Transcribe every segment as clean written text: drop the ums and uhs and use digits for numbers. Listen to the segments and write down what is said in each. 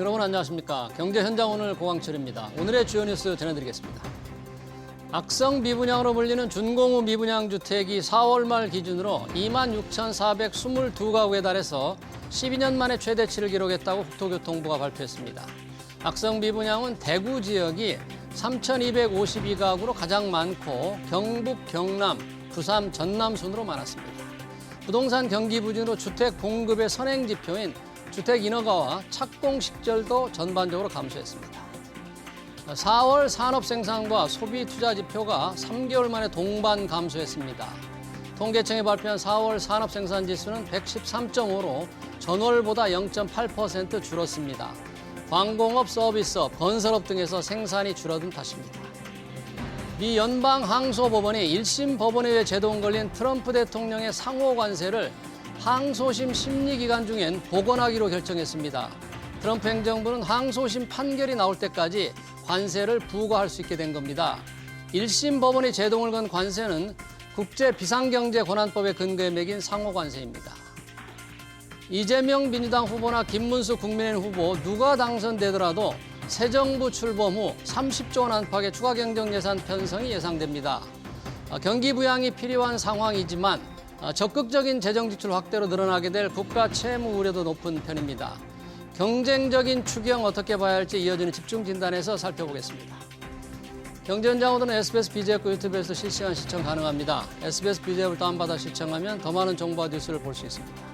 여러분 안녕하십니까. 경제 현장 오늘 고광철입니다. 오늘의 주요 뉴스 전해드리겠습니다. 악성 미분양으로 불리는 준공후 미분양 주택이 4월 말 기준으로 26,422가구에 달해서 12년 만에 최대치를 기록했다고 국토교통부가 발표했습니다. 악성 미분양은 대구 지역이 3,252가구로 가장 많고 경북, 경남, 부산, 전남 순으로 많았습니다. 부동산 경기 부진으로 주택 공급의 선행 지표인 주택 인허가와 착공 식절도 전반적으로 감소했습니다. 4월 산업 생산과 소비 투자 지표가 3개월 만에 동반 감소했습니다. 통계청이 발표한 4월 산업 생산 지수는 113.5로 전월보다 0.8% 줄었습니다. 광공업, 서비스업, 건설업 등에서 생산이 줄어든 탓입니다. 미 연방 항소법원이 1심 법원회의에 제동 걸린 트럼프 대통령의 상호 관세를 항소심 심리 기간 중엔 복원하기로 결정했습니다. 트럼프 행정부는 항소심 판결이 나올 때까지 관세를 부과할 수 있게 된 겁니다. 1심 법원이 제동을 건 관세는 국제비상경제권한법에 근거해 매긴 상호 관세입니다. 이재명 민주당 후보나 김문수 국민의힘 후보 누가 당선되더라도 새 정부 출범 후 30조 원 안팎의 추가 경정 예산 편성이 예상됩니다. 경기 부양이 필요한 상황이지만 적극적인 재정 지출 확대로 늘어나게 될 국가 채무 우려도 높은 편입니다. 경쟁적인 추경 어떻게 봐야 할지 이어지는 집중 진단에서 살펴보겠습니다. 경제현장 오늘은 SBS BJF 유튜브에서 실시간 시청 가능합니다. SBS BJF를 다운받아 시청하면 더 많은 정보와 뉴스를 볼 수 있습니다.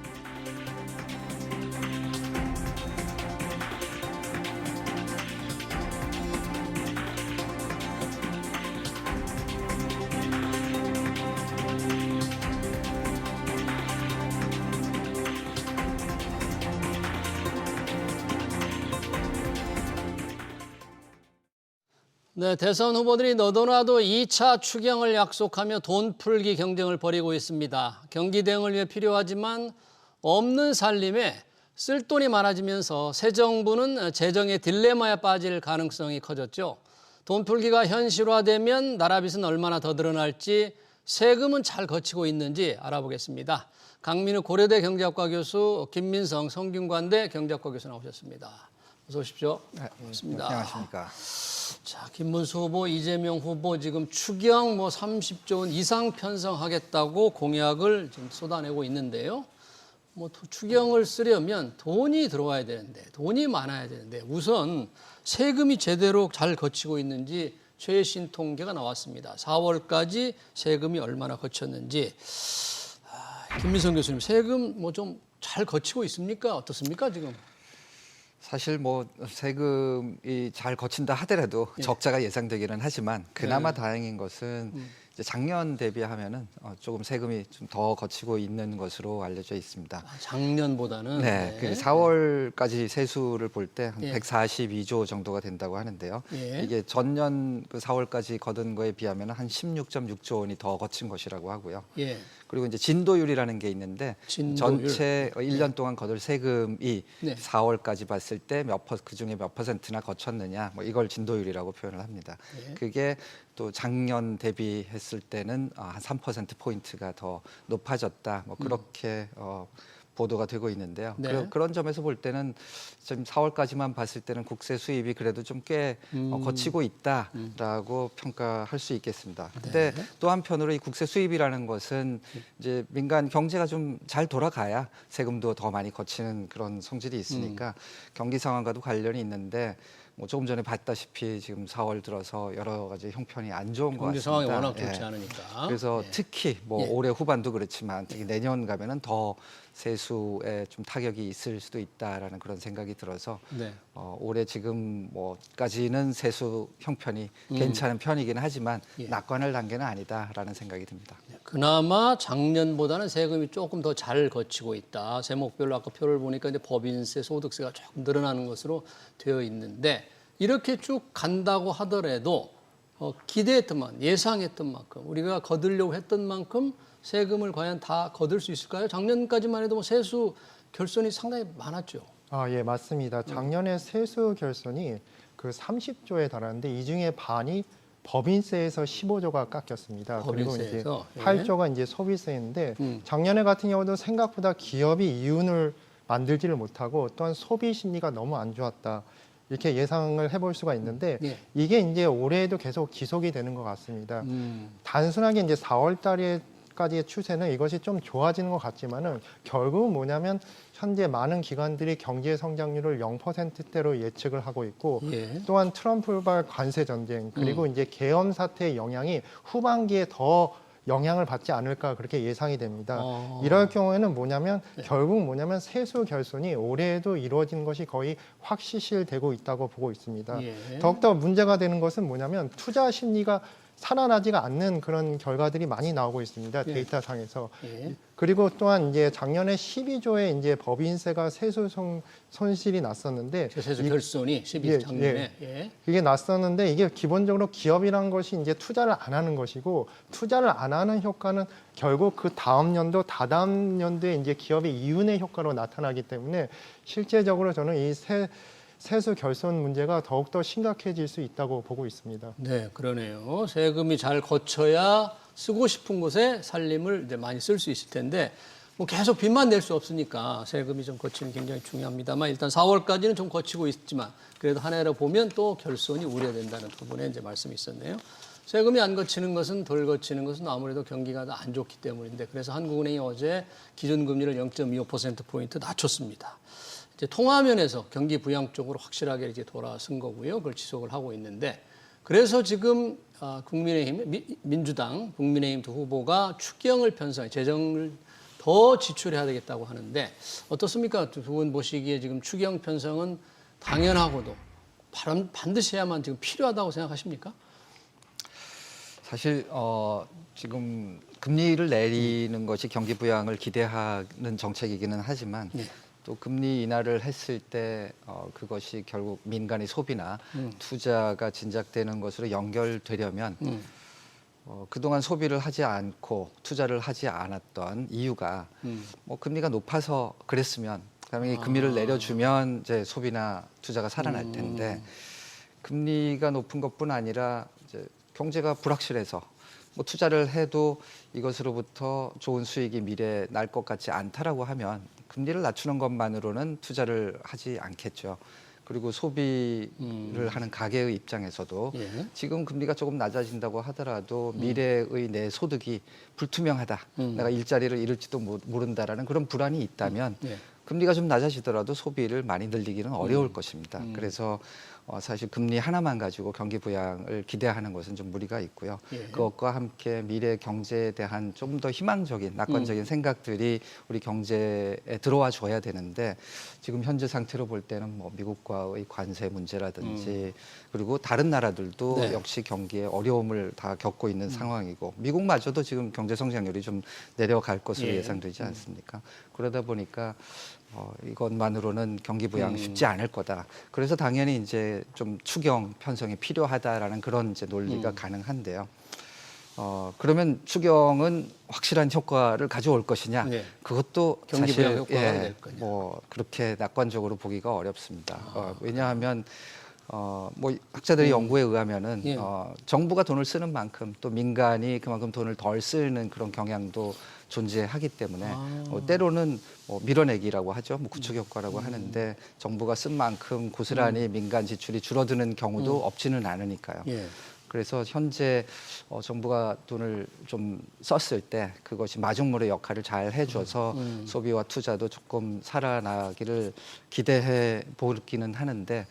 네, 대선 후보들이 너도나도 2차 추경을 약속하며 돈 풀기 경쟁을 벌이고 있습니다. 경기 대응을 위해 필요하지만 없는 살림에 쓸 돈이 많아지면서 새 정부는 재정의 딜레마에 빠질 가능성이 커졌죠. 돈 풀기가 현실화되면 나라 빚은 얼마나 더 늘어날지, 세금은 잘 거치고 있는지 알아보겠습니다. 강민우 고려대 경제학과 교수, 김민성 성균관대 경제학과 교수 나오셨습니다. 어서 오십시오. 네, 반갑습니다. 안녕하십니까. 자, 김문수 후보, 이재명 후보 지금 추경 30조 원 이상 편성하겠다고 공약을 지금 쏟아내고 있는데요. 추경을 쓰려면 돈이 들어와야 되는데, 돈이 많아야 되는데 우선 세금이 제대로 잘 거치고 있는지 최신 통계가 나왔습니다. 4월까지 세금이 얼마나 거쳤는지. 김민성 교수님, 세금 좀 잘 거치고 있습니까? 어떻습니까, 지금? 사실 세금이 잘 거친다 하더라도 적자가 예상되기는 하지만 그나마 다행인 것은 이제 작년 대비하면은 조금 세금이 좀 더 거치고 있는 것으로 알려져 있습니다. 작년보다는. 네, 그 4월까지 세수를 볼 때 한 142조 정도가 된다고 하는데요. 이게 전년 그 4월까지 거둔 거에 비하면 한 16.6조 원이 더 거친 것이라고 하고요. 그리고 이제 진도율이라는 게 있는데 전체 1년 동안 거둘 세금이 4월까지 봤을 때 그중에 몇 퍼센트나 거쳤느냐 이걸 진도율이라고 표현을 합니다. 그게 또 작년 대비했을 때는 한 3%포인트가 더 높아졌다. 그렇게 보도가 되고 있는데요. 그런 점에서 볼 때는 지금 4월까지만 봤을 때는 국세 수입이 그래도 좀 꽤 거치고 있다라고 평가할 수 있겠습니다. 근데 또 한편으로 이 국세 수입이라는 것은 이제 민간 경제가 좀 잘 돌아가야 세금도 더 많이 거치는 그런 성질이 있으니까 경기 상황과도 관련이 있는데 조금 전에 봤다시피 지금 4월 들어서 여러 가지 형편이 안 좋은 것 같습니다. 경제 상황이 워낙 좋지 않으니까. 그래서 특히 올해 후반도 그렇지만 특히 내년 가면은 더 세수에 좀 타격이 있을 수도 있다라는 그런 생각이 들어서 올해 지금까지는 세수 형편이 괜찮은 편이긴 하지만 낙관할 단계는 아니다라는 생각이 듭니다. 그나마 작년보다는 세금이 조금 더 잘 거치고 있다. 세목별로 아까 표를 보니까 이제 법인세, 소득세가 조금 늘어나는 것으로 되어 있는데 이렇게 쭉 간다고 하더라도 기대했던 만큼, 예상했던 만큼, 우리가 거두려고 했던 만큼 세금을 과연 다 거둘 수 있을까요? 작년까지만 해도 세수 결손이 상당히 많았죠. 예, 맞습니다. 작년에 세수 결손이 그 30조에 달하는데 이 중에 반이 법인세에서 15조가 깎였습니다. 법인세에서? 그리고 이제 8조가 이제 소비세인데 작년에 같은 경우도 생각보다 기업이 이윤을 만들지를 못하고 또한 소비 심리가 너무 안 좋았다. 이렇게 예상을 해볼 수가 있는데 예. 이게 이제 올해에도 계속 지속이 되는 것 같습니다. 단순하게 이제 4월 달에까지의 추세는 이것이 좀 좋아지는 것 같지만은 결국은 뭐냐면 현재 많은 기관들이 경제 성장률을 0%대로 예측을 하고 있고 예. 또한 트럼프발 관세 전쟁 그리고 이제 계엄 사태의 영향이 후반기에 더 영향을 받지 않을까 그렇게 예상이 됩니다. 이럴 경우에는 뭐냐면 결국 뭐냐면 세수 결손이 올해에도 이루어지는 것이 거의 확실시되고 있다고 보고 있습니다. 예. 더욱더 문제가 되는 것은 뭐냐면 투자 심리가 살아나지가 않는 그런 결과들이 많이 나오고 있습니다. 예. 데이터상에서. 예. 그리고 또한 이제 작년에 12조의 이제 법인세가 세수 손실이 났었는데 세수 결손이 12 예, 작년에 예. 이게 났었는데 이게 기본적으로 기업이란 것이 이제 투자를 안 하는 것이고 투자를 안 하는 효과는 결국 그 다음 연도, 다다음 연도에 이제 기업의 이윤의 효과로 나타나기 때문에 실제적으로 저는 이 세수 결손 문제가 더욱더 심각해질 수 있다고 보고 있습니다. 네, 그러네요. 세금이 잘 거쳐야 쓰고 싶은 곳에 살림을 이제 많이 쓸 수 있을 텐데 뭐 계속 빚만 낼 수 없으니까 세금이 좀 거치는 게 굉장히 중요합니다만 일단 4월까지는 좀 거치고 있지만 그래도 한 해로 보면 또 결손이 우려된다는 부분에 이제 말씀이 있었네요. 세금이 안 거치는 것은 덜 거치는 것은 아무래도 경기가 안 좋기 때문인데 그래서 한국은행이 어제 기준금리를 0.25%포인트 낮췄습니다. 이제 통화면에서 경기 부양 쪽으로 확실하게 이제 돌아선 거고요. 그걸 지속을 하고 있는데 그래서 지금 국민의힘, 민주당, 국민의힘 두 후보가 추경을 편성해 재정을 더 지출해야 되겠다고 하는데 어떻습니까? 두 분 보시기에 지금 추경 편성은 당연하고도 반드시 해야만 지금 필요하다고 생각하십니까? 사실 지금 금리를 내리는 것이 경기 부양을 기대하는 정책이기는 하지만 네. 또 금리 인하를 했을 때 그것이 결국 민간의 소비나 투자가 진작되는 것으로 연결되려면 그동안 소비를 하지 않고 투자를 하지 않았던 이유가 뭐 금리가 높아서 그랬으면 그다음에 이 금리를 내려주면 이제 소비나 투자가 살아날 텐데 금리가 높은 것뿐 아니라 이제 경제가 불확실해서 뭐 투자를 해도 이것으로부터 좋은 수익이 미래에 날 것 같지 않다라고 하면 금리를 낮추는 것만으로는 투자를 하지 않겠죠. 그리고 소비를 하는 가게의 입장에서도 예. 지금 금리가 조금 낮아진다고 하더라도 미래의 내 소득이 불투명하다. 내가 일자리를 잃을지도 모른다라는 그런 불안이 있다면 예. 금리가 좀 낮아지더라도 소비를 많이 늘리기는 어려울 것입니다. 그래서 사실 금리 하나만 가지고 경기 부양을 기대하는 것은 좀 무리가 있고요. 예. 그것과 함께 미래 경제에 대한 좀 더 희망적인 낙관적인 생각들이 우리 경제에 들어와 줘야 되는데 지금 현재 상태로 볼 때는 뭐 미국과의 관세 문제라든지 그리고 다른 나라들도 네. 역시 경기에 어려움을 다 겪고 있는 상황이고 미국마저도 지금 경제 성장률이 좀 내려갈 것으로 예. 예상되지 않습니까? 그러다 보니까 이것만으로는 경기 부양 쉽지 않을 거다. 그래서 당연히 이제 좀 추경 편성이 필요하다라는 그런 이제 논리가 가능한데요. 그러면 추경은 확실한 효과를 가져올 것이냐? 네. 그것도 경기 사실 부양 효과가 될 거냐. 뭐 그렇게 낙관적으로 보기가 어렵습니다. 왜냐하면 뭐 학자들의 연구에 의하면은 예. 정부가 돈을 쓰는 만큼 또 민간이 그만큼 돈을 덜 쓰는 그런 경향도 존재하기 때문에 때로는 뭐 밀어내기라고 하죠, 뭐 구축 효과라고 하는데 정부가 쓴 만큼 고스란히 민간 지출이 줄어드는 경우도 없지는 않으니까요. 예. 그래서 현재 정부가 돈을 좀 썼을 때 그것이 마중물의 역할을 잘 해줘서 소비와 투자도 조금 살아나기를 기대해 보기는 하는데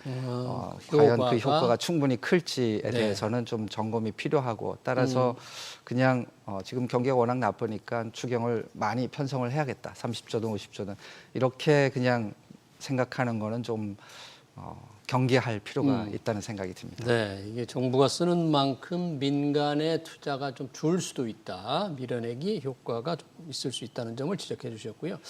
과연 그 효과가 충분히 클지에 네. 대해서는 좀 점검이 필요하고 따라서 그냥 지금 경기가 워낙 나쁘니까 추경을 많이 편성을 해야겠다. 30조든 50조든 이렇게 그냥 생각하는 거는 좀 경계할 필요가 있다는 생각이 듭니다. 네, 이게 정부가 쓰는 만큼 민간의 투자가 좀 줄 수도 있다. 밀어내기 효과가 좀 있을 수 있다는 점을 지적해 주셨고요.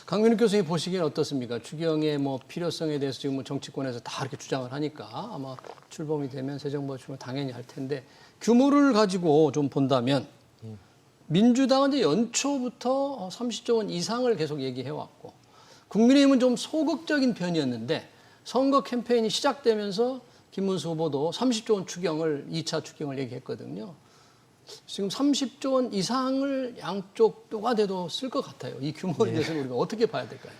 강민욱 교수님 보시기엔 어떻습니까? 추경의 뭐 필요성에 대해서 지금 뭐 정치권에서 다 이렇게 주장을 하니까 아마 출범이 되면 새 정부가 출범 당연히 할 텐데 규모를 가지고 좀 본다면 민주당은 이제 연초부터 30조 원 이상을 계속 얘기해 왔고 국민의힘은 좀 소극적인 편이었는데 선거 캠페인이 시작되면서 김문수 후보도 30조 원 추경을 2차 추경을 얘기했거든요. 지금 30조 원 이상을 양쪽 뼈가 돼도 쓸 것 같아요. 이 규모에 대해서 우리가 어떻게 봐야 될까요?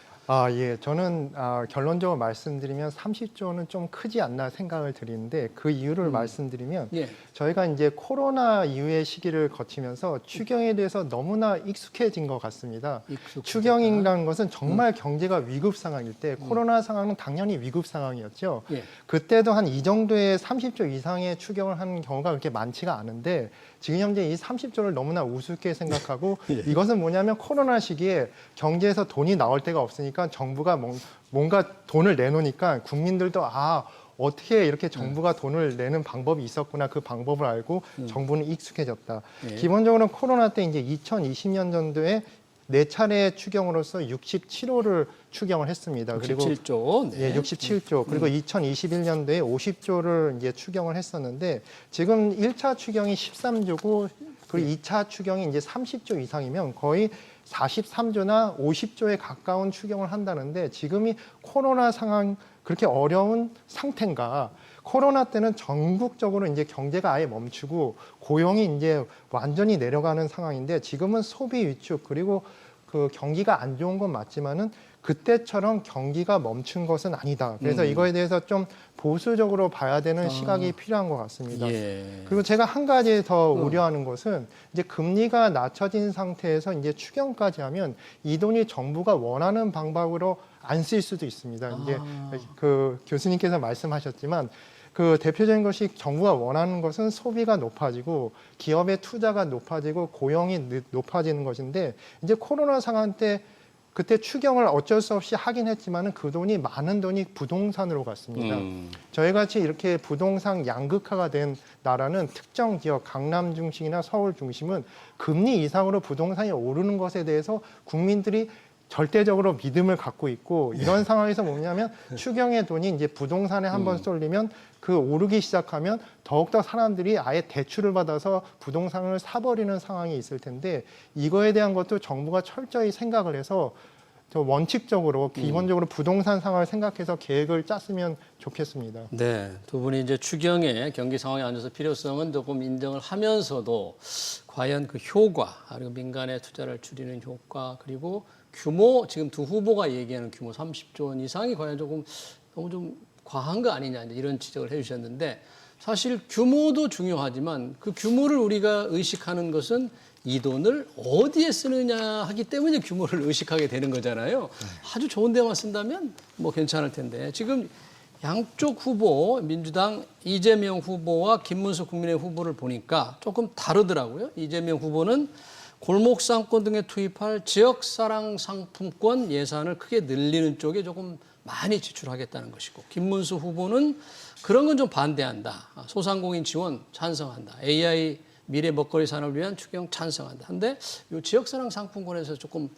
예. 저는 결론적으로 말씀드리면 30조는 좀 크지 않나 생각을 드리는데 그 이유를 말씀드리면 예. 저희가 이제 코로나 이후의 시기를 거치면서 추경에 대해서 너무나 익숙해진 것 같습니다. 추경이라는 것은 정말 경제가 위급 상황일 때 코로나 상황은 당연히 위급 상황이었죠. 예. 그때도 한 이 정도의 30조 이상의 추경을 하는 경우가 그렇게 많지가 않은데 지금 현재 이 30조를 너무나 우습게 생각하고 이것은 뭐냐면 코로나 시기에 경제에서 돈이 나올 데가 없으니까 정부가 뭔가 돈을 내놓으니까 국민들도 어떻게 이렇게 정부가 돈을 내는 방법이 있었구나 그 방법을 알고 정부는 익숙해졌다. 기본적으로 코로나 때 이제 2020년도에 4차례 추경으로서 67호를 추경을 했습니다. 67조. 그리고 67조. 그리고 2021년도에 50조를 이제 추경을 했었는데 지금 1차 추경이 13조고 그리고 2차 추경이 이제 30조 이상이면 거의 43조나 50조에 가까운 추경을 한다는데 지금이 코로나 상황 그렇게 어려운 상태인가? 코로나 때는 전국적으로 이제 경제가 아예 멈추고 고용이 이제 완전히 내려가는 상황인데 지금은 소비 위축 그리고 그 경기가 안 좋은 건 맞지만은 그때처럼 경기가 멈춘 것은 아니다. 그래서 이거에 대해서 좀 보수적으로 봐야 되는 시각이 필요한 것 같습니다. 예. 그리고 제가 한 가지 더 우려하는 것은 이제 금리가 낮춰진 상태에서 이제 추경까지 하면 이 돈이 정부가 원하는 방법으로 안 쓸 수도 있습니다. 이제 그 교수님께서 말씀하셨지만 그 대표적인 것이 정부가 원하는 것은 소비가 높아지고 기업의 투자가 높아지고 고용이 높아지는 것인데 이제 코로나 상황 때 그때 추경을 어쩔 수 없이 하긴 했지만은 그 돈이 많은 돈이 부동산으로 갔습니다. 저희같이 이렇게 부동산 양극화가 된 나라는 특정 지역, 강남 중심이나 서울 중심은 금리 이상으로 부동산이 오르는 것에 대해서 국민들이 절대적으로 믿음을 갖고 있고 이런 상황에서 뭐냐면 추경의 돈이 이제 부동산에 한번 쏠리면 그 오르기 시작하면 더욱더 사람들이 아예 대출을 받아서 부동산을 사버리는 상황이 있을 텐데 이거에 대한 것도 정부가 철저히 생각을 해서 원칙적으로 기본적으로 부동산 상황을 생각해서 계획을 짰으면 좋겠습니다. 네, 두 분이 이제 추경의 경기 상황에 앉아서 필요성은 조금 인정을 하면서도 과연 그 효과, 그리고 민간의 투자를 줄이는 효과, 그리고 규모, 지금 두 후보가 얘기하는 규모 30조 원 이상이 과연 조금 너무 좀 과한 거 아니냐 이런 지적을 해주셨는데 사실 규모도 중요하지만 그 규모를 우리가 의식하는 것은 이 돈을 어디에 쓰느냐 하기 때문에 규모를 의식하게 되는 거잖아요. 아주 좋은 데만 쓴다면 뭐 괜찮을 텐데 지금 양쪽 후보 민주당 이재명 후보와 김문수 국민의힘 후보를 보니까 조금 다르더라고요. 이재명 후보는 골목 상권 등에 투입할 지역사랑 상품권 예산을 크게 늘리는 쪽에 조금 많이 지출하겠다는 것이고 김문수 후보는 그런 건 좀 반대한다. 소상공인 지원 찬성한다. AI 미래 먹거리 산업을 위한 추경 찬성한다. 근데 이 지역사랑 상품권에서 조금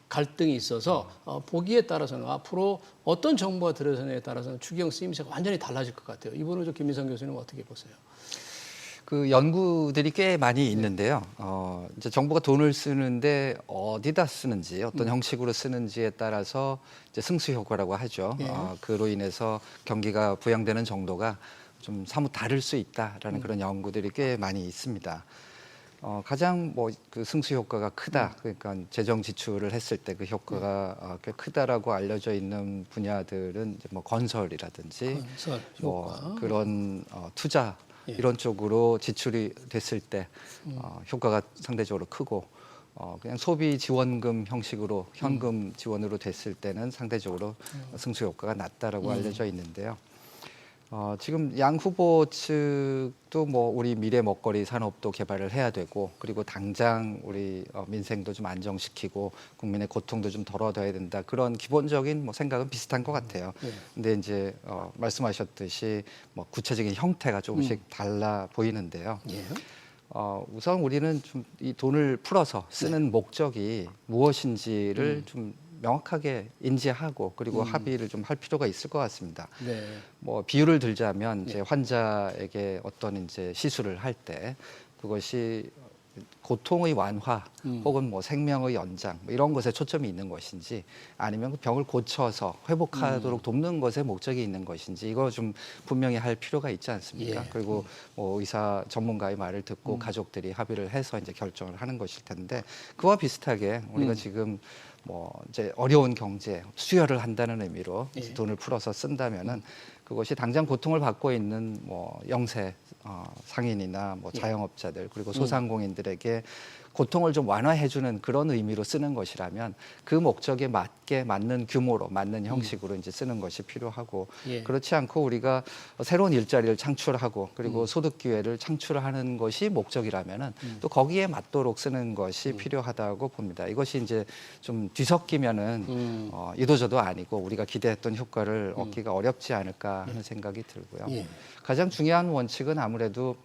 갈등이 있어서 보기에 따라서는 앞으로 어떤 정부가 들어서냐에 따라서는 추경 쓰임새가 완전히 달라질 것 같아요. 이번에 좀 김민성 교수님 어떻게 보세요? 그 연구들이 꽤 많이 있는데요. 이제 정부가 돈을 쓰는데 어디다 쓰는지, 어떤 형식으로 쓰는지에 따라서 이제 승수 효과라고 하죠. 예. 그로 인해서 경기가 부양되는 정도가 좀 사뭇 다를 수 있다라는 그런 연구들이 꽤 많이 있습니다. 가장 뭐 그 승수 효과가 크다. 그러니까 재정 지출을 했을 때 그 효과가 꽤 크다라고 알려져 있는 분야들은 이제 뭐 건설이라든지 건설 뭐 효과. 그런 투자 이런 쪽으로 지출이 됐을 때 효과가 상대적으로 크고 그냥 소비 지원금 형식으로 현금 지원으로 됐을 때는 상대적으로 승수 효과가 낮다라고 알려져 있는데요. 지금 양 후보 측도 뭐 우리 미래 먹거리 산업도 개발을 해야 되고 그리고 당장 우리 민생도 좀 안정시키고 국민의 고통도 좀 덜어둬야 된다 그런 기본적인 뭐 생각은 비슷한 것 같아요. 근데 이제 말씀하셨듯이 뭐 구체적인 형태가 조금씩 달라 보이는데요. 예. 우선 우리는 좀 이 돈을 풀어서 쓰는 목적이 무엇인지를 좀 명확하게 인지하고 그리고 합의를 좀 할 필요가 있을 것 같습니다. 네. 뭐 비유를 들자면 이제 환자에게 어떤 이제 시술을 할 때 그것이 고통의 완화 혹은 뭐 생명의 연장 뭐 이런 것에 초점이 있는 것인지 아니면 그 병을 고쳐서 회복하도록 돕는 것에 목적이 있는 것인지 이거 좀 분명히 할 필요가 있지 않습니까? 예. 그리고 뭐 의사 전문가의 말을 듣고 가족들이 합의를 해서 이제 결정을 하는 것일 텐데 그와 비슷하게 우리가 지금 뭐 이제 어려운 경제 수혈을 한다는 의미로 예. 돈을 풀어서 쓴다면은 그것이 당장 고통을 받고 있는 뭐 영세 상인이나 뭐 자영업자들 그리고 소상공인들에게 고통을 좀 완화해주는 그런 의미로 쓰는 것이라면 그 목적에 맞게 맞는 규모로 맞는 형식으로 이제 쓰는 것이 필요하고 예. 그렇지 않고 우리가 새로운 일자리를 창출하고 그리고 소득 기회를 창출하는 것이 목적이라면은 또 거기에 맞도록 쓰는 것이 필요하다고 봅니다. 이것이 이제 좀 뒤섞이면은 이도저도 아니고 우리가 기대했던 효과를 얻기가 어렵지 않을까 하는 생각이 들고요. 예. 가장 중요한 원칙은 아무래도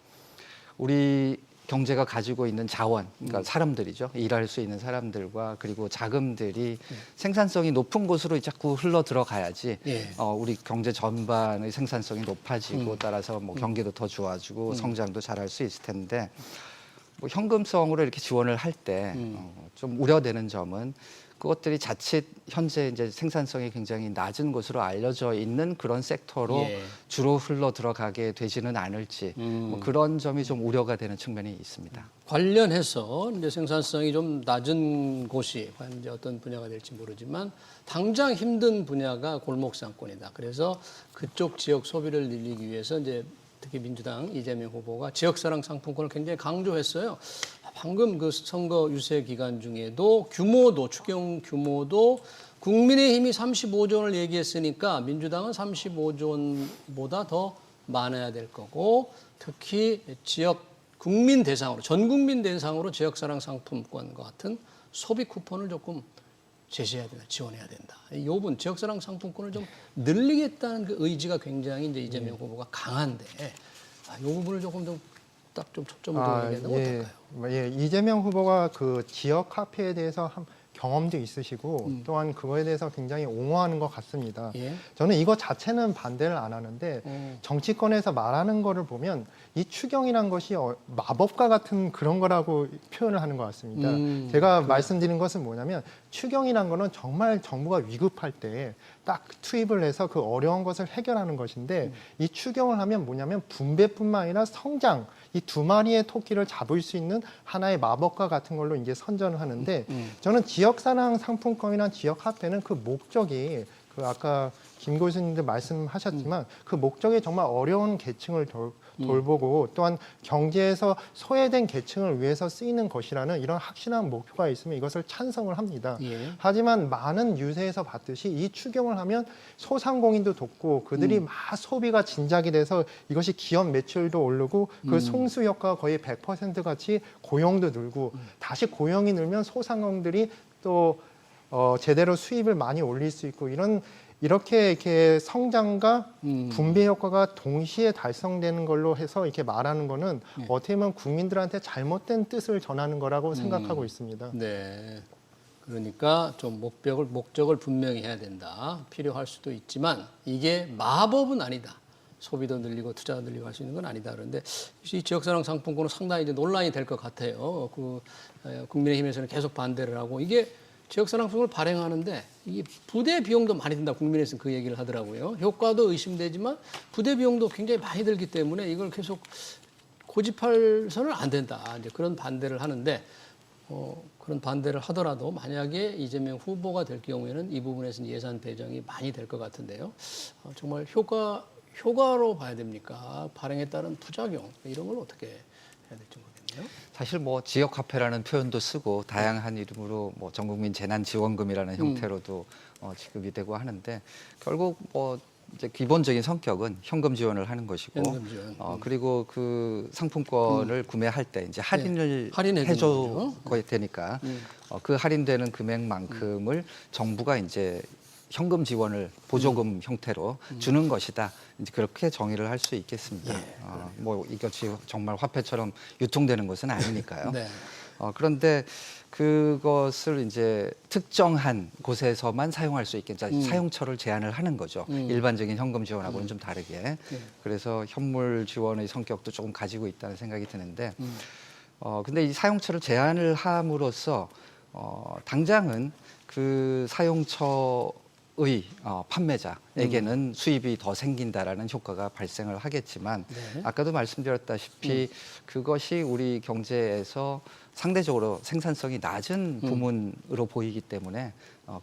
우리 경제가 가지고 있는 자원, 그러니까 사람들이죠. 일할 수 있는 사람들과 그리고 자금들이 생산성이 높은 곳으로 자꾸 흘러 들어가야지 예. 우리 경제 전반의 생산성이 높아지고 따라서 뭐 경기도 더 좋아지고 성장도 잘할 수 있을 텐데 뭐 현금성으로 이렇게 지원을 할 때 좀 우려되는 점은 그것들이 자칫 현재 이제 생산성이 굉장히 낮은 것으로 알려져 있는 그런 섹터로 예. 주로 흘러 들어가게 되지는 않을지 뭐 그런 점이 좀 우려가 되는 측면이 있습니다. 관련해서 이제 생산성이 좀 낮은 곳이 과연 이제 어떤 분야가 될지 모르지만 당장 힘든 분야가 골목 상권이다. 그래서 그쪽 지역 소비를 늘리기 위해서 이제 특히 민주당 이재명 후보가 지역사랑 상품권을 굉장히 강조했어요. 방금 그 선거 유세 기간 중에도 규모도 추경 규모도 국민의힘이 35조 원을 얘기했으니까 민주당은 35조 원보다 더 많아야 될 거고 특히 지역 국민 대상으로 전 국민 대상으로 지역사랑 상품권과 같은 소비 쿠폰을 조금 제시해야 된다, 지원해야 된다. 이 부분 지역사랑 상품권을 좀 늘리겠다는 그 의지가 굉장히 이제 이재명 후보가 강한데 이 부분을 조금 좀 딱 좀 초점을 둬야 되는 어떨까요? 예, 이재명 후보가 그 지역 카페에 대해서 경험도 있으시고 또한 그거에 대해서 굉장히 옹호하는 것 같습니다. 예. 저는 이거 자체는 반대를 안 하는데 정치권에서 말하는 거를 보면 이 추경이란 것이 마법과 같은 그런 거라고 표현을 하는 것 같습니다. 제가 말씀드린 것은 뭐냐면 추경이란 거는 정말 정부가 위급할 때 딱 투입을 해서 그 어려운 것을 해결하는 것인데 이 추경을 하면 뭐냐면 분배뿐만 아니라 성장 이 두 마리의 토끼를 잡을 수 있는 하나의 마법과 같은 걸로 이제 선전을 하는데 저는 지역사랑 상품권이나 지역 카페는 그 목적이 그 아까 김 교수님도 말씀하셨지만 그 목적이 정말 어려운 계층을 돌보고 또한 경제에서 소외된 계층을 위해서 쓰이는 것이라는 이런 확실한 목표가 있으면 이것을 찬성을 합니다. 예. 하지만 많은 유세에서 봤듯이 이 추경을 하면 소상공인도 돕고 그들이 막 소비가 진작이 돼서 이것이 기업 매출도 오르고 그 송수 효과가 거의 100% 같이 고용도 늘고 다시 고용이 늘면 소상공인들이 또 제대로 수입을 많이 올릴 수 있고 이렇게 성장과 분배 효과가 동시에 달성되는 걸로 해서 이렇게 말하는 거는 어떻게 보면 국민들한테 잘못된 뜻을 전하는 거라고 생각하고 있습니다. 네. 그러니까 좀 목적을 분명히 해야 된다. 필요할 수도 있지만 이게 마법은 아니다. 소비도 늘리고 투자도 늘리고 할 수 있는 건 아니다. 그런데 이 지역사랑 상품권은 상당히 이제 논란이 될 것 같아요. 국민의힘에서는 계속 반대를 하고 이게 지역사랑 상품을 발행하는데 이 부대 비용도 많이 든다. 국민의힘에서는 그 얘기를 하더라고요. 효과도 의심되지만 부대 비용도 굉장히 많이 들기 때문에 이걸 계속 고집해서는 안 된다. 이제 그런 반대를 하는데 그런 반대를 하더라도 만약에 이재명 후보가 될 경우에는 이 부분에서는 예산 배정이 많이 될 것 같은데요. 정말 효과로 봐야 됩니까? 발행에 따른 부작용 이런 걸 어떻게 해야 될지 모르겠네요. 사실 뭐 지역 화폐라는 표현도 쓰고 다양한 이름으로 뭐 전국민 재난지원금이라는 형태로도 지급이 되고 하는데 결국 뭐 이제 기본적인 성격은 현금 지원을 하는 것이고 현금 지원. 그리고 그 상품권을 구매할 때 이제 할인을 할인해 해줘 되니까 그 할인되는 금액만큼을 정부가 이제 현금 지원을 보조금 형태로 주는 것이다. 이제 그렇게 정의를 할 수 있겠습니다. 뭐 이것이 정말 화폐처럼 유통되는 것은 아니니까요. 네. 그런데 그것을 이제 특정한 곳에서만 사용할 수 있게 사용처를 제한을 하는 거죠. 일반적인 현금 지원하고는 좀 다르게. 그래서 현물 지원의 성격도 조금 가지고 있다는 생각이 드는데, 근데 이 사용처를 제한을 함으로써 당장은 그 사용처 의 판매자에게는 수입이 더 생긴다라는 효과가 발생을 하겠지만 아까도 말씀드렸다시피 그것이 우리 경제에서 상대적으로 생산성이 낮은 부문으로 보이기 때문에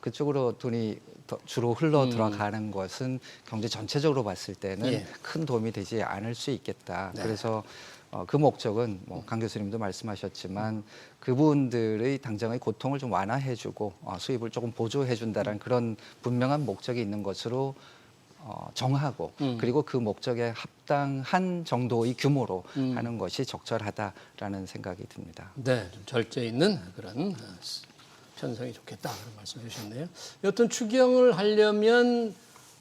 그쪽으로 돈이 주로 흘러 들어가는 것은 경제 전체적으로 봤을 때는 예. 큰 도움이 되지 않을 수 있겠다. 네. 그래서 그 목적은 뭐 강 교수님도 말씀하셨지만 그분들의 당장의 고통을 좀 완화해주고 수입을 조금 보조해준다는 그런 분명한 목적이 있는 것으로 정하고 그리고 그 목적에 합당한 정도의 규모로 하는 것이 적절하다라는 생각이 듭니다. 네, 좀 절제 있는 그런 편성이 좋겠다 그런 말씀 해주셨네요. 여튼 추경을 하려면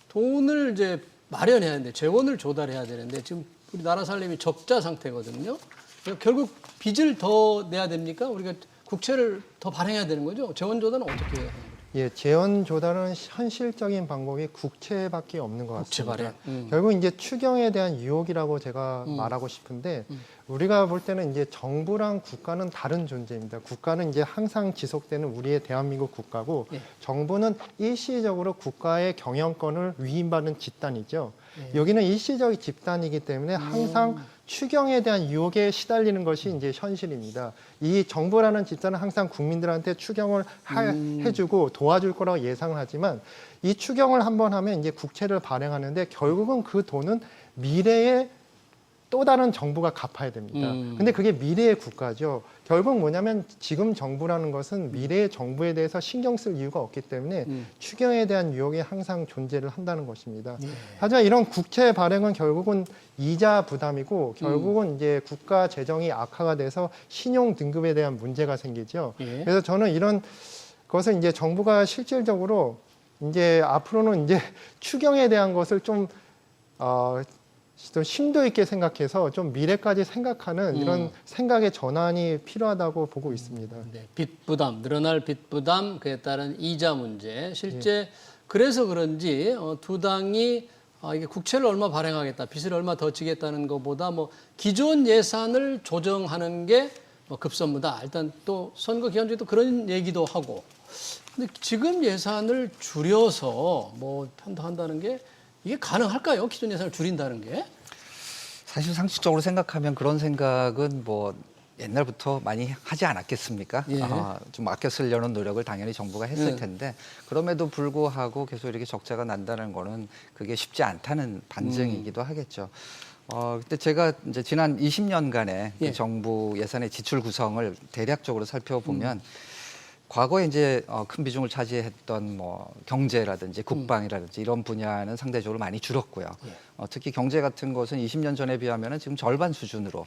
돈을 이제 마련해야 하는데 재원을 조달해야 되는데 지금 우리나라 살림이 적자 상태거든요. 그러니까 결국 빚을 더 내야 됩니까? 우리가 국채를 더 발행해야 되는 거죠. 재원 조달은 어떻게 해야 하는 거죠? 예, 재원 조달은 현실적인 방법이 국채밖에 없는 것 국채 같습니다. 발행. 결국 이제 추경에 대한 유혹이라고 제가 말하고 싶은데 우리가 볼 때는 이제 정부랑 국가는 다른 존재입니다. 국가는 이제 항상 지속되는 우리의 대한민국 국가고 예. 정부는 일시적으로 국가의 경영권을 위임받는 집단이죠. 예. 여기는 일시적 집단이기 때문에 항상 추경에 대한 유혹에 시달리는 것이 이제 현실입니다. 이 정부라는 집단은 항상 국민들한테 추경을 해주고 도와줄 거라고 예상을 하지만 이 추경을 한번 하면 이제 국채를 발행하는데 결국은 그 돈은 미래에 또 다른 정부가 갚아야 됩니다. 근데 그게 미래의 국가죠. 결국 뭐냐면 지금 정부라는 것은 미래의 정부에 대해서 신경 쓸 이유가 없기 때문에 추경에 대한 유혹이 항상 존재를 한다는 것입니다. 예. 하지만 이런 국채 발행은 결국은 이자 부담이고 결국은 이제 국가 재정이 악화가 돼서 신용 등급에 대한 문제가 생기죠. 예. 그래서 저는 이런 것을 이제 정부가 실질적으로 이제 앞으로는 이제 추경에 대한 것을 좀 심도 있게 생각해서 좀 미래까지 생각하는 이런 생각의 전환이 필요하다고 보고 있습니다. 네, 빚 부담, 늘어날 빚 부담, 그에 따른 이자 문제. 실제 그래서 그런지 두 당이 이게 국채를 얼마 발행하겠다, 빚을 얼마 더 지겠다는 것보다 뭐 기존 예산을 조정하는 게 뭐 급선무다. 일단 또 선거 기간 중에도 그런 얘기도 하고. 근데 지금 예산을 줄여서 뭐 편성한다는 게 이게 가능할까요? 기존 예산을 줄인다는 게? 사실 상식적으로 생각하면 그런 생각은 뭐 옛날부터 많이 하지 않았겠습니까? 예. 좀 아껴 쓰려는 노력을 당연히 정부가 했을 예. 텐데 그럼에도 불구하고 계속 이렇게 적자가 난다는 거는 그게 쉽지 않다는 반증이기도 하겠죠. 근데 제가 이제 지난 20년간의 예. 그 정부 예산의 지출 구성을 대략적으로 살펴보면 과거에 이제 큰 비중을 차지했던 뭐 경제라든지 국방이라든지 이런 분야는 상대적으로 많이 줄었고요. 특히 경제 같은 것은 20년 전에 비하면은 지금 절반 수준으로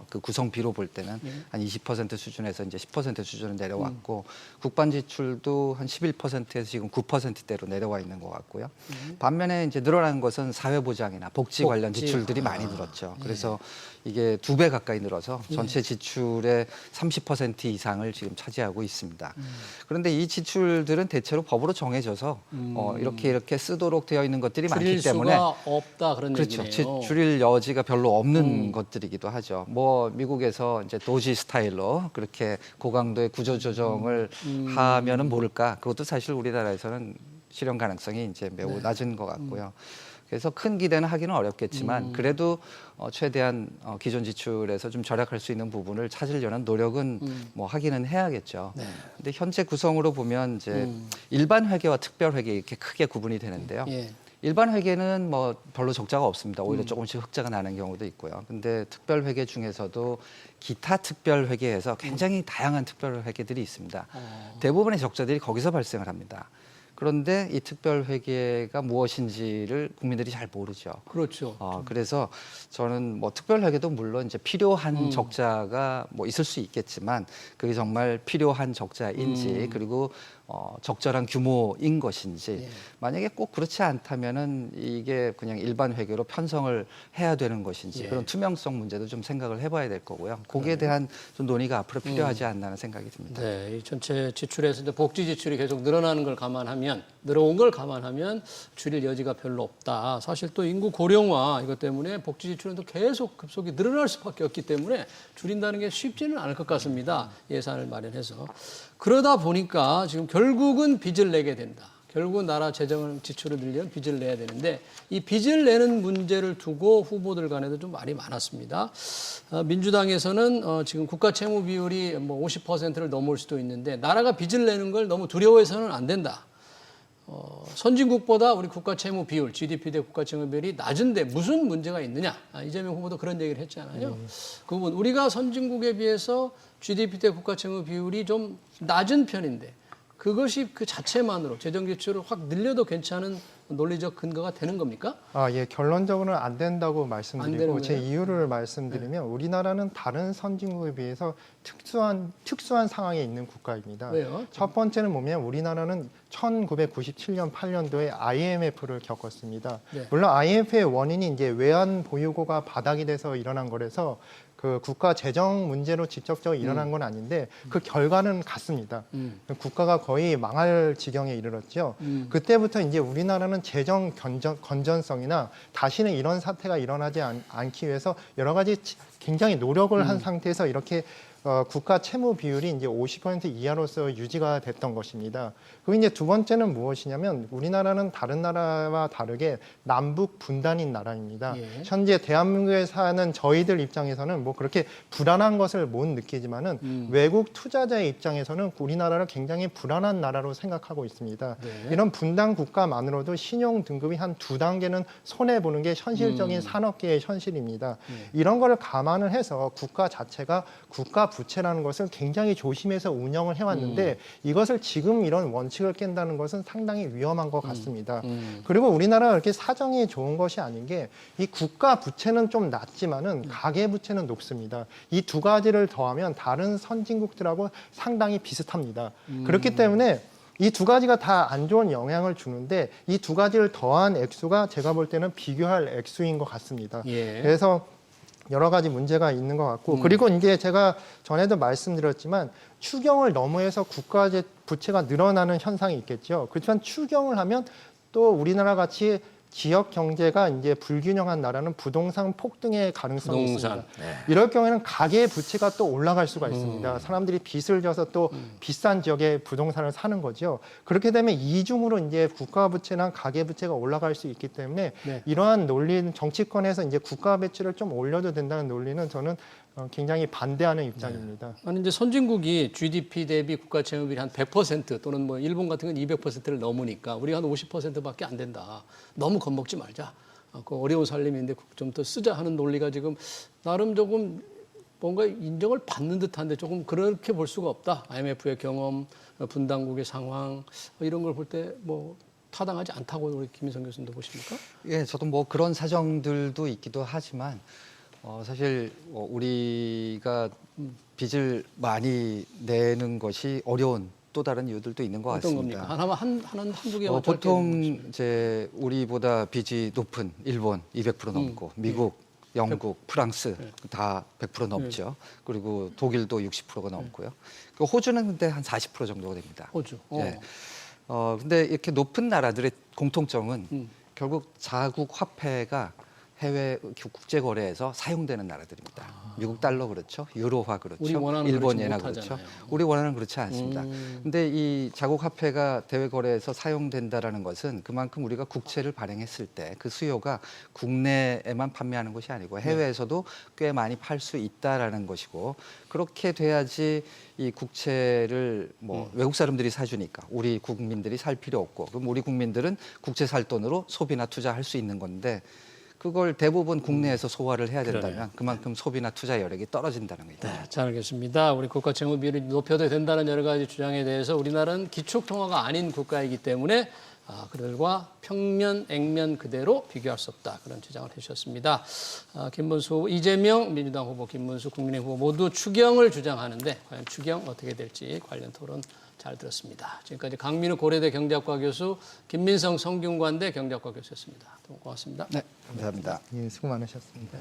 그 구성비로 볼 때는 한 20% 수준에서 이제 10% 수준으로 내려왔고 국방 지출도 한 11%에서 지금 9%대로 내려와 있는 것 같고요. 반면에 이제 늘어난 것은 사회보장이나 복지 관련 지출들이 많이 늘었죠. 그래서 이게 2배 가까이 늘어서 전체 지출의 30% 이상을 지금 차지하고 있습니다. 그런데 이 지출들은 대체로 법으로 정해져서 이렇게 쓰도록 되어 있는 것들이 많기 때문에 수가 없다 그런 그렇죠. 얘기네요. 줄일 여지가 별로 없는 것들이기도 하죠. 뭐 미국에서 이제 도지 스타일로 그렇게 고강도의 구조 조정을 하면은 모를까. 그것도 사실 우리나라에서는 실현 가능성이 이제 매우 낮은 것 같고요. 그래서 큰 기대는 하기는 어렵겠지만 그래도 최대한 기존 지출에서 좀 절약할 수 있는 부분을 찾으려는 노력은 뭐 하기는 해야겠죠. 네. 근데 현재 구성으로 보면 이제 일반 회계와 특별 회계 이렇게 크게 구분이 되는데요. 예. 일반 회계는 뭐 별로 적자가 없습니다. 오히려 조금씩 흑자가 나는 경우도 있고요. 근데 특별 회계 중에서도 기타 특별 회계에서 굉장히 다양한 특별 회계들이 있습니다. 대부분의 적자들이 거기서 발생을 합니다. 그런데 이 특별 회계가 무엇인지를 국민들이 잘 모르죠. 그렇죠. 그래서 저는 뭐 특별 회계도 물론 이제 필요한 적자가 뭐 있을 수 있겠지만 그게 정말 필요한 적자인지 그리고 적절한 규모인 것인지 만약에 꼭 그렇지 않다면은 이게 그냥 일반 회계로 편성을 해야 되는 것인지 그런 투명성 문제도 좀 생각을 해봐야 될 거고요. 거기에 대한 좀 논의가 앞으로 필요하지 않나 하는 생각이 듭니다. 네, 이 전체 지출에서 이제 복지 지출이 계속 늘어나는 걸 감안하면 늘어온 걸 감안하면 줄일 여지가 별로 없다. 사실 또 인구 고령화 이것 때문에 복지 지출은 또 계속 급속히 늘어날 수밖에 없기 때문에 줄인다는 게 쉽지는 않을 것 같습니다. 예산을 마련해서. 그러다 보니까 지금 결국은 빚을 내게 된다. 결국 나라 재정 지출을 늘리면 빚을 내야 되는데 이 빚을 내는 문제를 두고 후보들 간에도 좀 말이 많았습니다. 민주당에서는 지금 국가 채무 비율이 뭐 50%를 넘을 수도 있는데 나라가 빚을 내는 걸 너무 두려워해서는 안 된다. 선진국보다 우리 국가 채무 비율, GDP 대 국가 채무 비율이 낮은데 무슨 문제가 있느냐. 이재명 후보도 그런 얘기를 했잖아요. 그 부분 우리가 선진국에 비해서 GDP 대 국가 채무 비율이 좀 낮은 편인데 그것이 그 자체만으로 재정 지출을 확 늘려도 괜찮은 논리적 근거가 되는 겁니까? 예, 결론적으로는 안 된다고 말씀드리고 안 제 되는 이유를 말씀드리면 우리나라는 다른 선진국에 비해서 특수한 상황에 있는 국가입니다. 왜요? 첫 번째는 뭐냐면 우리나라는 1997년 8년도에 IMF를 겪었습니다. 네. 물론 IMF의 원인이 이제 외환 보유고가 바닥이 돼서 일어난 거라서 그 국가 재정 문제로 직접적으로 일어난 건 아닌데 그 결과는 같습니다. 국가가 거의 망할 지경에 이르렀죠. 그때부터 이제 우리나라는 재정 건전성이나 다시는 이런 사태가 일어나지 않기 위해서 여러 가지 굉장히 노력을 한 상태에서 이렇게 국가 채무 비율이 이제 50% 이하로서 유지가 됐던 것입니다. 그리고 이제 두 번째는 무엇이냐면 우리나라는 다른 나라와 다르게 남북 분단인 나라입니다. 예. 현재 대한민국에 사는 저희들 입장에서는 뭐 그렇게 불안한 것을 못 느끼지만은 외국 투자자의 입장에서는 우리나라를 굉장히 불안한 나라로 생각하고 있습니다. 네. 이런 분단 국가만으로도 신용 등급이 한 2단계는 손해 보는 게 현실적인 산업계의 현실입니다. 이런 거를 감안을 해서 국가 자체가 국가 부채라는 것을 굉장히 조심해서 운영을 해왔는데 이것을 지금 이런 원칙을 깬다는 것은 상당히 위험한 것 같습니다. 그리고 우리나라가 이렇게 사정이 좋은 것이 아닌 게 이 국가 부채는 좀 낮지만은 가계 부채는 높습니다. 이 두 가지를 더하면 다른 선진국들하고 상당히 비슷합니다. 그렇기 때문에 이 두 가지가 다 안 좋은 영향을 주는데 이 두 가지를 더한 액수가 제가 볼 때는 비교할 액수인 것 같습니다. 예. 그래서 여러 가지 문제가 있는 것 같고 그리고 이제 제가 전에도 말씀드렸지만 추경을 너무해서 국가 부채가 늘어나는 현상이 있겠죠. 그렇지만 추경을 하면 또 우리나라 같이 지역 경제가 이제 불균형한 나라는 부동산 폭등의 가능성이 있습니다. 네. 이럴 경우에는 가계 부채가 또 올라갈 수가 있습니다. 사람들이 빚을 져서 또 비싼 지역에 부동산을 사는 거죠. 그렇게 되면 이중으로 이제 국가 부채나 가계 부채가 올라갈 수 있기 때문에 네. 이러한 논리는 정치권에서 이제 국가 부채를 좀 올려도 된다는 논리는 저는 굉장히 반대하는 입장입니다. 아니 이제 선진국이 GDP 대비 국가 채무율이 한 100% 또는 뭐 일본 같은 건 200%를 넘으니까 우리가 한 50%밖에 안 된다. 너무 겁먹지 말자. 그 어려운 살림인데 좀 더 쓰자 하는 논리가 지금 나름 조금 뭔가 인정을 받는 듯한데 조금 그렇게 볼 수가 없다. IMF의 경험, 분단국의 상황 이런 걸 볼 때 뭐 타당하지 않다고 우리 김민성 교수님도 보십니까? 예, 저도 뭐 그런 사정들도 있기도 하지만 사실 우리가 빚을 많이 내는 것이 어려운 또 다른 이유들도 있는 것 어떤 같습니다. 겁니까? 한두 개 보통 이제 우리보다 빚이 높은 일본 200% 넘고 미국, 영국, 프랑스 다 100% 넘죠. 그리고 독일도 60%가 넘고요. 그 호주는 근데 한 40% 정도가 됩니다. 호주. 예. 근데 이렇게 높은 나라들의 공통점은 결국 자국 화폐가 해외 국제 거래에서 사용되는 나라들입니다. 미국 달러 그렇죠, 유로화 그렇죠, 우리 원하는 일본 그렇지 예나 못하잖아요. 그렇죠. 우리 원하는 그렇지 않습니다. 근데 이 자국 화폐가 대외 거래에서 사용된다라는 것은 그만큼 우리가 국채를 발행했을 때 그 수요가 국내에만 판매하는 것이 아니고 해외에서도 꽤 많이 팔 수 있다라는 것이고 그렇게 돼야지 이 국채를 뭐 외국 사람들이 사주니까 우리 국민들이 살 필요 없고 그럼 우리 국민들은 국채 살 돈으로 소비나 투자할 수 있는 건데. 그걸 대부분 국내에서 소화를 해야 된다면 그러네요. 그만큼 소비나 투자 여력이 떨어진다는 거죠. 네, 잘 알겠습니다. 우리 국가 채무 비율을 높여도 된다는 여러 가지 주장에 대해서 우리나라는 기축 통화가 아닌 국가이기 때문에 그들과 평면, 액면 그대로 비교할 수 없다. 그런 주장을 해주셨습니다. 김문수 후보, 이재명 민주당 후보, 김문수 국민의힘 후보 모두 추경을 주장하는데 과연 추경 어떻게 될지 관련 토론 잘 들었습니다. 지금까지 강민우 고려대 경제학과 교수, 김민성 성균관대 경제학과 교수였습니다. 두 분 고맙습니다. 네, 감사합니다. 예, 수고 많으셨습니다.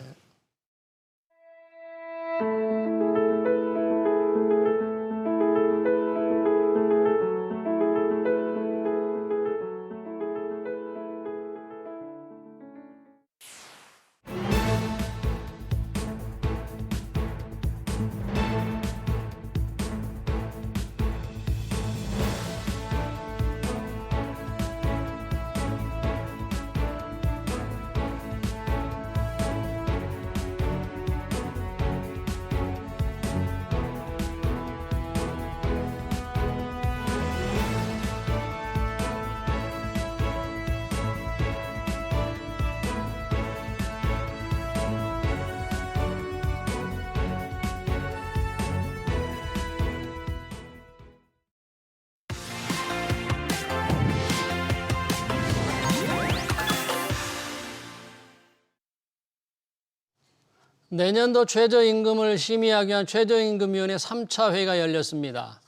내년도 최저임금을 심의하기 위한 최저임금위원회 3차 회의가 열렸습니다.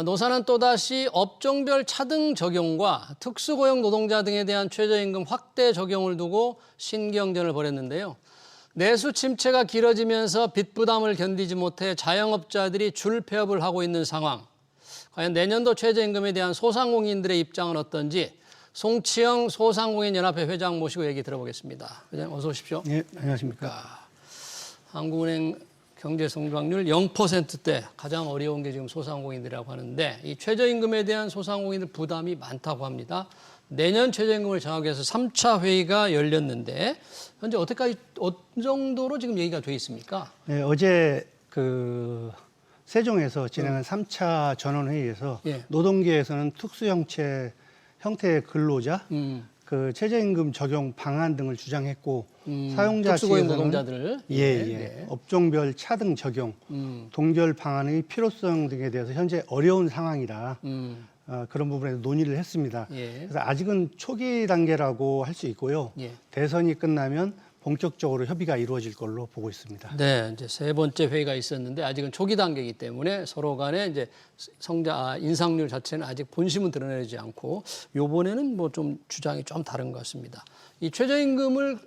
노사는 또다시 업종별 차등 적용과 특수고용 노동자 등에 대한 최저임금 확대 적용을 두고 신경전을 벌였는데요. 내수 침체가 길어지면서 빚 부담을 견디지 못해 자영업자들이 줄폐업을 하고 있는 상황. 과연 내년도 최저임금에 대한 소상공인들의 입장은 어떤지 송치영 소상공인연합회 회장 모시고 얘기 들어보겠습니다. 회장님 어서 오십시오. 네, 안녕하십니까. 한국은행 경제성장률 0%대 가장 어려운 게 지금 소상공인들이라고 하는데 이 최저임금에 대한 소상공인들 부담이 많다고 합니다. 내년 최저임금을 정하기 위해서 3차 회의가 열렸는데 현재 어떻게까지 어느 정도로 지금 얘기가 돼 있습니까? 네, 어제 세종에서 진행한 3차 전원회의에서 예. 노동계에서는 형태의 근로자, 그 최저임금 적용 방안 등을 주장했고 사용자 특수고용 측에서는 노동자들 예. 업종별 차등 적용, 동결 방안의 필요성 등에 대해서 현재 어려운 상황이라 그런 부분에서 논의를 했습니다. 예. 그래서 아직은 초기 단계라고 할 수 있고요. 예. 대선이 끝나면 본격적으로 협의가 이루어질 걸로 보고 있습니다. 네, 이제 세 번째 회의가 있었는데 아직은 초기 단계이기 때문에 서로 간에 이제 인상률 자체는 아직 본심은 드러내지 않고 요번에는 뭐 좀 주장이 좀 다른 것 같습니다. 이 최저임금을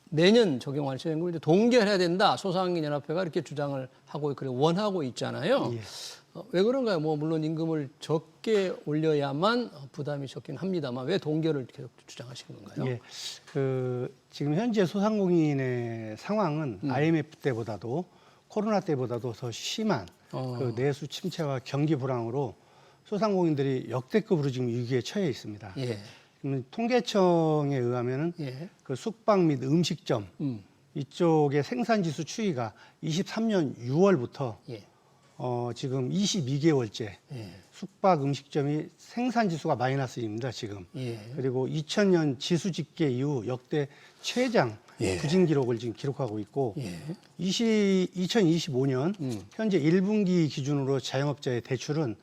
내년 적용할 최저임금을 이제 동결해야 된다. 소상공인연합회가 이렇게 주장을 하고 그리고 원하고 있잖아요. 예. 왜 그런가요? 뭐 물론 임금을 적게 올려야만 부담이 적긴 합니다만 왜 동결을 계속 주장하시는 건가요? 예, 지금 현재 소상공인의 상황은 IMF 때보다도 코로나 때보다도 더 심한 그 내수 침체와 경기 불황으로 소상공인들이 역대급으로 지금 위기에 처해 있습니다. 예. 통계청에 의하면은 예. 그 숙박 및 음식점 이쪽의 생산지수 추이가 23년 6월부터 예. 지금 22개월째 예. 숙박 음식점이 생산지수가 마이너스입니다, 지금. 예. 그리고 2000년 지수 집계 이후 역대 최장 예. 부진 기록을 지금 기록하고 있고 예. 2025년 현재 1분기 기준으로 자영업자의 대출은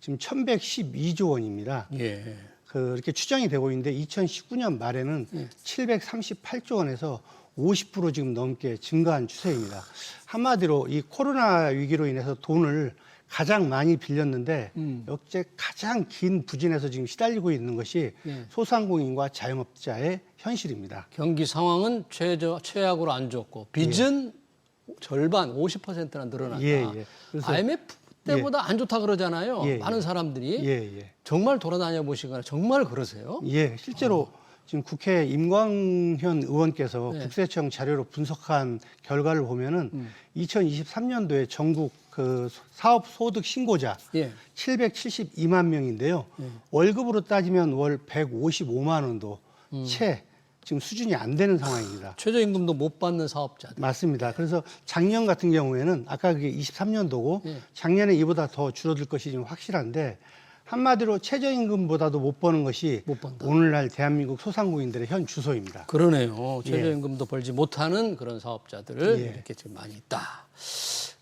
지금 1112조 원입니다. 예. 그렇게 추정이 되고 있는데 2019년 말에는 738조 원에서 50% 지금 넘게 증가한 추세입니다. 한마디로 이 코로나 위기로 인해서 돈을 가장 많이 빌렸는데 역대 가장 긴 부진에서 지금 시달리고 있는 것이 소상공인과 자영업자의 현실입니다. 경기 상황은 최악으로 안 좋고 빚은 절반 50%나 늘어났다. 예. 그래서 IMF 때보다 안 좋다 그러잖아요. 예. 많은 사람들이 예. 정말 돌아다녀 보시거나 정말 그러세요? 예, 실제로 지금 국회 임광현 의원께서 네. 국세청 자료로 분석한 결과를 보면은 2023년도에 전국 그 사업 소득 신고자 예. 772만 명인데요. 월급으로 따지면 월 155만 원도 채 지금 수준이 안 되는 상황입니다. 최저임금도 못 받는 사업자들. 맞습니다. 그래서 작년 같은 경우에는 아까 그게 23년도고 예. 작년에 이보다 더 줄어들 것이 지금 확실한데 한마디로 최저임금보다도 못 버는 것이 못 번다. 오늘날 대한민국 소상공인들의 현 주소입니다. 그러네요. 최저임금도 벌지 못하는 그런 사업자들 예. 이렇게 지금 많이 있다.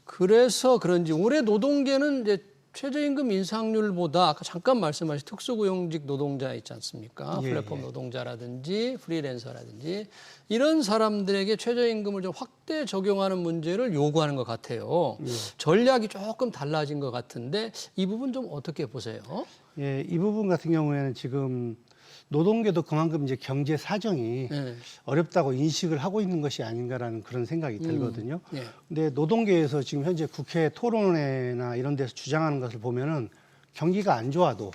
그래서 그런지 올해 노동계는 이제 최저임금 인상률보다 아까 잠깐 말씀하신 특수고용직 노동자 있지 않습니까? 예, 플랫폼 예. 노동자라든지 프리랜서라든지 이런 사람들에게 최저임금을 좀 확대 적용하는 문제를 요구하는 것 같아요. 전략이 조금 달라진 것 같은데 이 부분 좀 어떻게 보세요? 예, 이 부분 같은 경우에는 지금 노동계도 그만큼 이제 경제 사정이 네. 어렵다고 인식을 하고 있는 것이 아닌가라는 그런 생각이 들거든요. 예. 근데 노동계에서 지금 현재 국회 토론회나 이런 데서 주장하는 것을 보면은 경기가 안 좋아도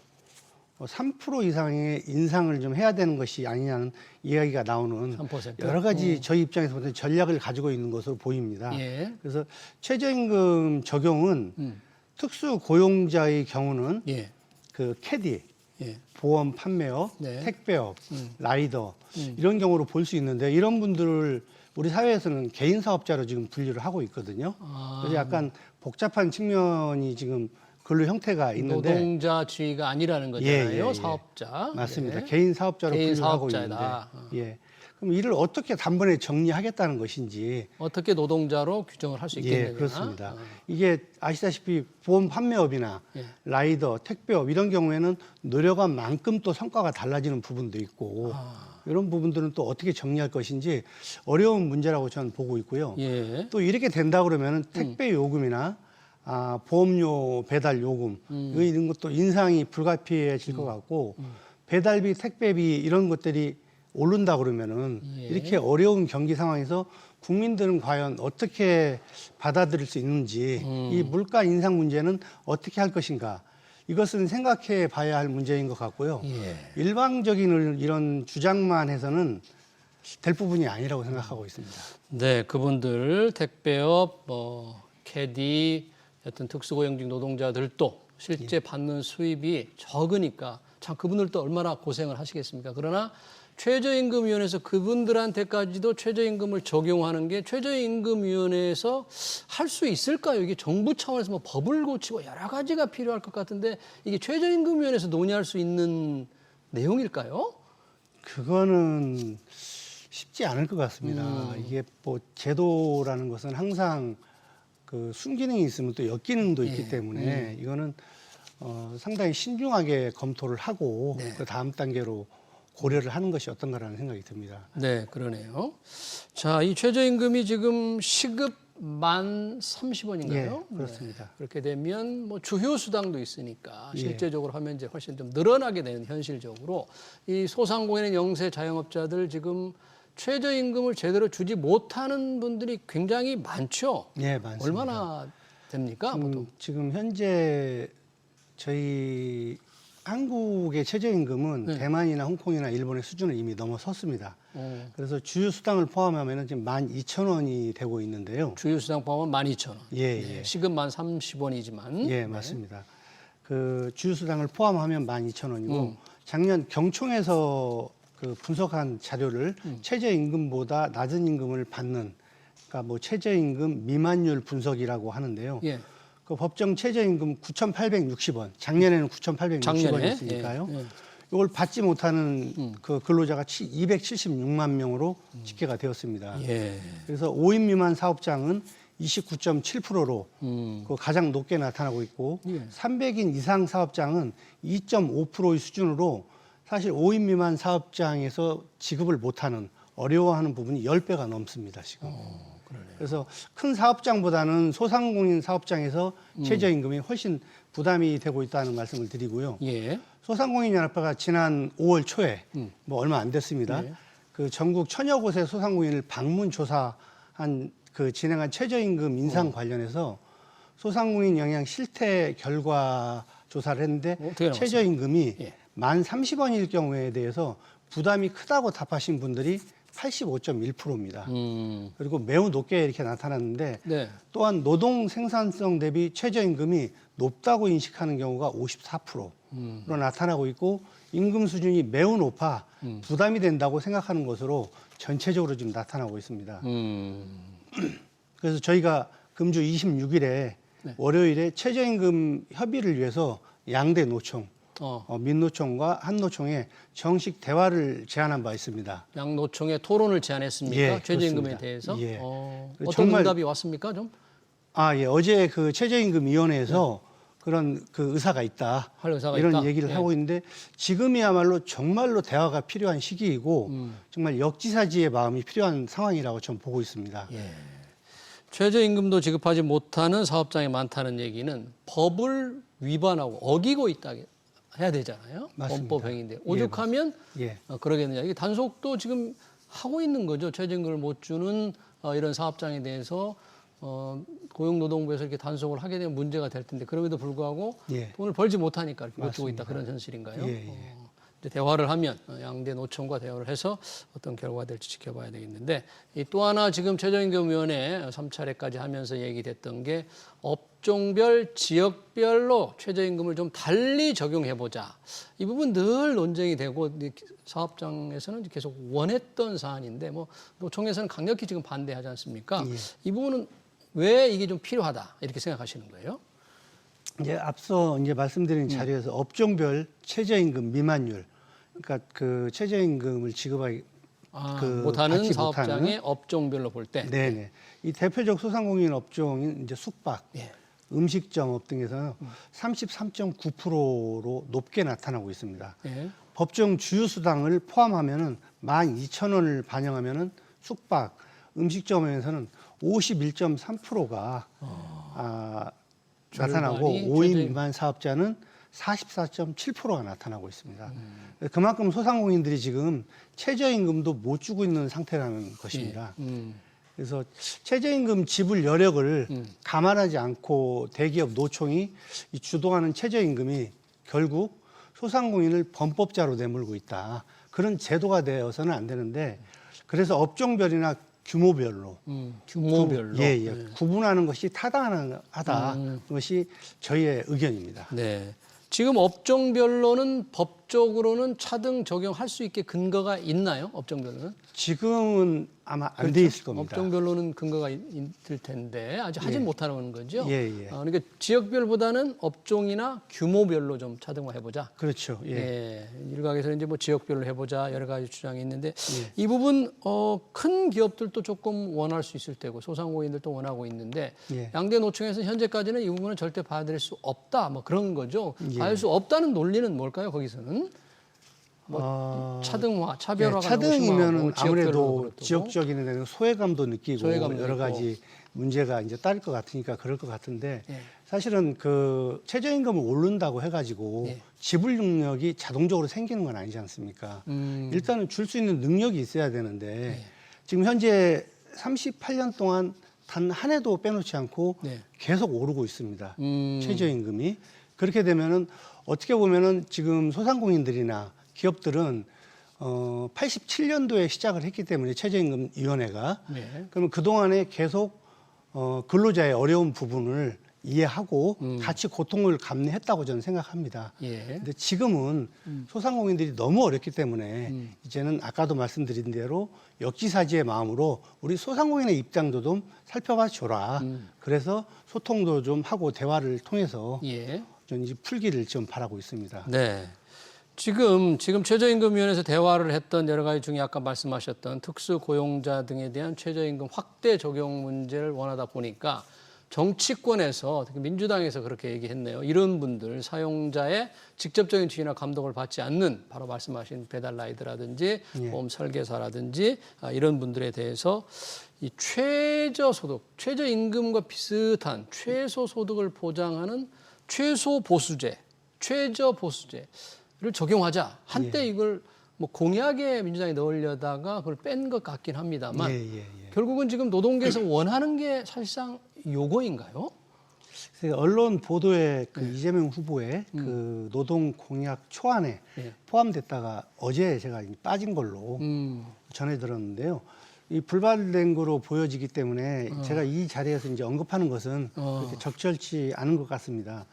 3% 이상의 인상을 좀 해야 되는 것이 아니냐는 이야기가 나오는 3%? 여러 가지 저희 입장에서 보면 전략을 가지고 있는 것으로 보입니다. 예. 그래서 최저임금 적용은 특수 고용자의 경우는 예. 그 캐디, 예. 보험 판매업, 네. 택배업, 라이더 이런 경우로 볼 수 있는데 이런 분들을 우리 사회에서는 개인 사업자로 지금 분류를 하고 있거든요. 그래서 약간 복잡한 측면이 지금 근로 형태가 있는데 노동자주의가 아니라는 거잖아요. 예. 사업자. 맞습니다. 예. 개인 사업자로 개인 분류를 하고 사업자다. 있는데 그럼 이를 어떻게 단번에 정리하겠다는 것인지. 어떻게 노동자로 규정을 할 수 있겠느냐. 예, 그렇습니다. 이게 아시다시피 보험 판매업이나 예. 라이더, 택배업 이런 경우에는 노력한 만큼 또 성과가 달라지는 부분도 있고 이런 부분들은 또 어떻게 정리할 것인지 어려운 문제라고 저는 보고 있고요. 예. 또 이렇게 된다 그러면은 택배 요금이나 보험료 배달 요금 이런 것도 인상이 불가피해질 것 같고 배달비, 택배비 이런 것들이 오른다 그러면은 예. 이렇게 어려운 경기 상황에서 국민들은 과연 어떻게 받아들일 수 있는지 이 물가 인상 문제는 어떻게 할 것인가 이것은 생각해 봐야 할 문제인 것 같고요. 예. 일방적인 이런 주장만 해서는 될 부분이 아니라고 생각하고 있습니다. 네, 그분들 택배업, 캐디, 여튼 특수고용직 노동자들도 실제 받는 수입이 적으니까 참 그분들도 얼마나 고생을 하시겠습니까? 그러나 최저임금위원회에서 그분들한테까지도 최저임금을 적용하는 게 최저임금위원회에서 할 수 있을까요? 이게 정부 차원에서 뭐 법을 고치고 여러 가지가 필요할 것 같은데 이게 최저임금위원회에서 논의할 수 있는 내용일까요? 그거는 쉽지 않을 것 같습니다. 이게 뭐 제도라는 것은 항상 그 순기능이 있으면 또 역기능도 있기 때문에 이거는 상당히 신중하게 검토를 하고 네. 그 다음 단계로 고려를 하는 것이 어떤가라는 생각이 듭니다. 네, 그러네요. 자, 이 최저임금이 지금 시급 1030원인가요? 예, 그렇습니다. 네, 그렇게 되면 뭐 주휴 수당도 있으니까 예. 실제적으로 하면 이제 훨씬 좀 늘어나게 되는 현실적으로 이 소상공인의 영세 자영업자들 지금 최저임금을 제대로 주지 못하는 분들이 굉장히 많죠. 예, 많습니다. 얼마나 됩니까? 보통? 지금 현재 저희 한국의 최저임금은 대만이나 홍콩이나 일본의 수준을 이미 넘어섰습니다. 그래서 주휴 수당을 포함하면 지금 12,000원이 되고 있는데요. 주휴 수당 포함은 12,000원. 예, 예. 시급 1030원이지만. 예, 맞습니다. 그 주휴 수당을 포함하면 12,000원이고 작년 경총에서 그 분석한 자료를 최저임금보다 낮은 임금을 받는 그러니까 뭐 최저임금 미만율 분석이라고 하는데요. 예. 그 법정 최저임금 9,860원, 작년에는 9,860원이었으니까요. 예. 이걸 받지 못하는 그 근로자가 276만 명으로 집계가 되었습니다. 예. 그래서 5인 미만 사업장은 29.7%로 그 가장 높게 나타나고 있고 300인 이상 사업장은 2.5%의 수준으로 사실 5인 미만 사업장에서 지급을 못하는 어려워하는 부분이 10배가 넘습니다, 지금. 그래서 큰 사업장보다는 소상공인 사업장에서 최저임금이 훨씬 부담이 되고 있다는 말씀을 드리고요. 예. 소상공인연합회가 지난 5월 초에 뭐 얼마 안 됐습니다. 예. 그 전국 천여 곳의 소상공인을 방문 조사한 그 진행한 최저임금 인상 관련해서 소상공인 영향 실태 결과 조사를 했는데 어떻게 나왔어요? 최저임금이 예. 1030원일 경우에 대해서 부담이 크다고 답하신 분들이 85.1%입니다. 그리고 매우 높게 이렇게 나타났는데 네. 또한 노동 생산성 대비 최저임금이 높다고 인식하는 경우가 54%로 나타나고 있고 임금 수준이 매우 높아 부담이 된다고 생각하는 것으로 전체적으로 지금 나타나고 있습니다. 그래서 저희가 금주 26일에 월요일에 최저임금 협의를 위해서 양대 노총, 민노총과 한노총에 정식 대화를 제안한 바 있습니다. 양노총에 토론을 제안했습니까? 예, 최저임금에 그렇습니다. 대해서? 예. 어떤 정말- 응답이 왔습니까? 좀 예, 어제 그 최저임금위원회에서 그런 그 의사가 있다. 할 의사가 이런 있다? 얘기를 예. 하고 있는데 지금이야말로 정말로 대화가 필요한 시기이고 정말 역지사지의 마음이 필요한 상황이라고 저는 보고 있습니다. 예. 최저임금도 지급하지 못하는 사업장이 많다는 얘기는 법을 위반하고 어기고 있다 해야 되잖아요. 맞습니다. 범법행위인데 오죽하면 예. 그러겠느냐. 이게 단속도 지금 하고 있는 거죠. 최저임금을 못 주는 이런 사업장에 대해서 고용노동부에서 이렇게 단속을 하게 되면 문제가 될 텐데 그럼에도 불구하고 예. 돈을 벌지 못하니까 이렇게 못 주고 맞습니다. 있다 그런 현실인가요? 예, 예. 이제 대화를 하면 양대 노총과 대화를 해서 어떤 결과가 될지 지켜봐야 되겠는데 이 또 하나 지금 최저임금위원회 3차례까지 하면서 얘기됐던 게 업종별 지역별로 최저임금을 좀 달리 적용해보자. 이 부분 늘 논쟁이 되고 사업장에서는 계속 원했던 사안인데 뭐 노총에서는 강력히 지금 반대하지 않습니까? 예. 이 부분은 왜 이게 좀 필요하다 이렇게 생각하시는 거예요? 이제 앞서 이제 말씀드린 자료에서 업종별 최저임금 미만율, 그러니까 그 최저임금을 지급하기 못하는 받지 사업장의 못하는 업종별로 볼 때. 네네. 이 대표적 소상공인 업종인 이제 숙박, 예. 음식점업 등에서는 33.9%로 높게 나타나고 있습니다. 예. 법정 주요 수당을 포함하면은 12,000원을 반영하면은 숙박, 음식점에서는 51.3%가 나타나고 5인 미만 사업자는 44.7%가 나타나고 있습니다. 그만큼 소상공인들이 지금 최저임금도 못 주고 있는 상태라는 것입니다. 그래서 최저임금 지불 여력을 감안하지 않고 대기업 노총이 이 주도하는 최저임금이 결국 소상공인을 범법자로 내몰고 있다. 그런 제도가 되어서는 안 되는데 그래서 업종별이나 규모별로 규모별로 구분하는 것이 타당하다. 것이 저희의 의견입니다. 네. 지금 업종별로는 법적으로는 차등 적용할 수 있게 근거가 있나요? 업종별로는? 지금은 아마 안 돼 있을 겁니다. 업종별로는 근거가 있을 텐데 아직 하진 못하는 거죠. 그러니까 지역별보다는 업종이나 규모별로 좀 차등화해보자. 그렇죠. 일각에서는 이제 뭐 지역별로 해보자 여러 가지 주장이 있는데 이 부분 큰 기업들도 조금 원할 수 있을 테고 소상공인들도 원하고 있는데 양대 노총에서는 현재까지는 이 부분은 절대 받아들일 수 없다. 뭐 그런 거죠. 받을 수 없다는 논리는 뭘까요? 거기서는? 차등화, 차별화가 차등이면 아무래도 지역적인 데는 소외감도 느끼고 여러 가지 문제가 이제 따를 것 같으니까 그럴 것 같은데 사실은 그 최저임금을 오른다고 해가지고 지불 능력이 자동적으로 생기는 건 아니지 않습니까? 일단은 줄 수 있는 능력이 있어야 되는데 지금 현재 38년 동안 단 한 해도 빼놓지 않고 계속 오르고 있습니다. 최저임금이. 그렇게 되면은 어떻게 보면은 지금 소상공인들이나 기업들은 87년도에 시작을 했기 때문에 최저임금위원회가 그러면 그동안에 계속 근로자의 어려운 부분을 이해하고 같이 고통을 감내했다고 저는 생각합니다. 근데 지금은 소상공인들이 너무 어렵기 때문에 이제는 아까도 말씀드린 대로 역지사지의 마음으로 우리 소상공인의 입장도 좀 살펴봐 줘라. 그래서 소통도 좀 하고 대화를 통해서 저는 이제 풀기를 좀 바라고 있습니다. 네. 지금 최저임금위원회에서 대화를 했던 여러 가지 중에 아까 말씀하셨던 특수고용자 등에 대한 최저임금 확대 적용 문제를 원하다 보니까 정치권에서 특히 민주당에서 그렇게 얘기했네요. 이런 분들 사용자의 직접적인 지휘나 감독을 받지 않는 바로 말씀하신 배달라이드라든지 보험 설계사라든지 이런 분들에 대해서 이 최저소득, 최저임금과 비슷한 최소소득을 보장하는 최소보수제, 최저보수제를 적용하자. 한때 이걸 뭐 공약에 민주당이 넣으려다가 그걸 뺀 것 같긴 합니다만 결국은 지금 노동계에서 원하는 게 사실상 요거인가요? 언론 보도에 그 이재명 후보의 그 노동 공약 초안에 포함됐다가 어제 제가 빠진 걸로 전해 들었는데요. 이 불발된 거로 보여지기 때문에 제가 이 자리에서 이제 언급하는 것은 그렇게 적절치 않은 것 같습니다.